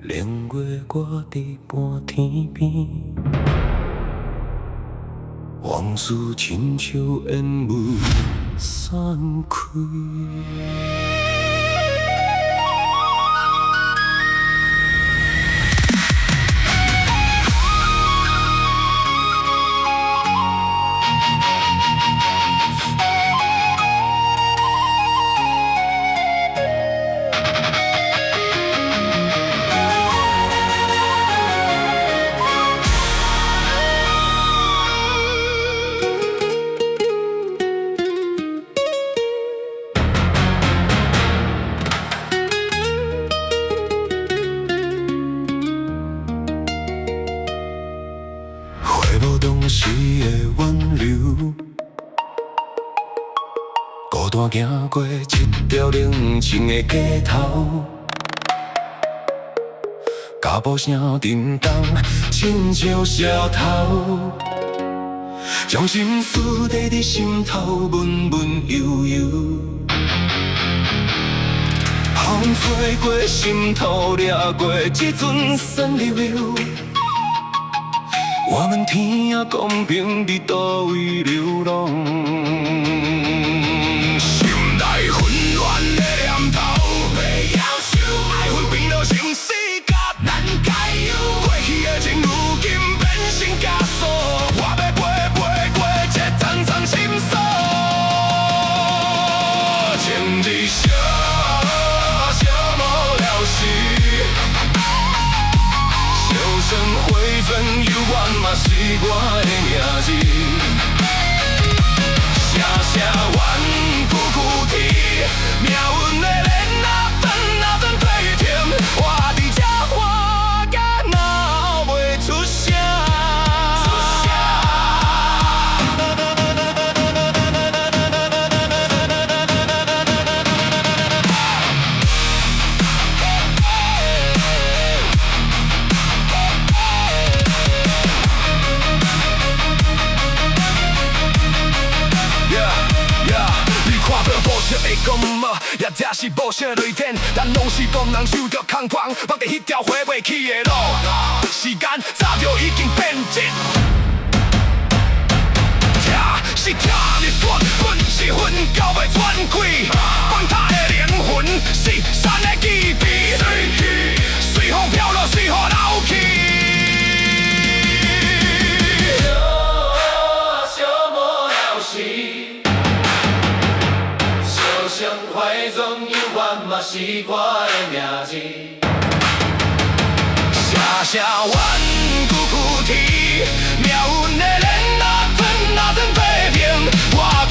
零月我伫半天边，往事亲像烟雾散开。无当时的温柔，孤单行过一条冷清的街头，脚步声震动，亲像石头，将心事藏伫心头，温温悠悠。风吹过心头，掠过这阵酸溜溜。我们天涯公平伫倒位流浪，心内混乱的念头被夭寿，爱恨变到成世界难解忧。过去的情如今变成枷锁，我要飞过这层层心锁，情字烧无了时。笑声回转，犹原嘛是我的名字。声声怨苦苦啼，命运的链哪段对甜，我伫这活甲闹袂出声。会讲无，也正是无惜雷电，咱拢是共人受着空旷，绑在迄条回袂去的路。时间早就已经变质，疼是疼日滚，滚是魂到袂喘气，崩塌的灵魂是山的记忆，随风飘落，随雨流去。小无了时。声怀中犹原嘛是我的名字，声声怨苦啼，命运的链哪转飞平，我。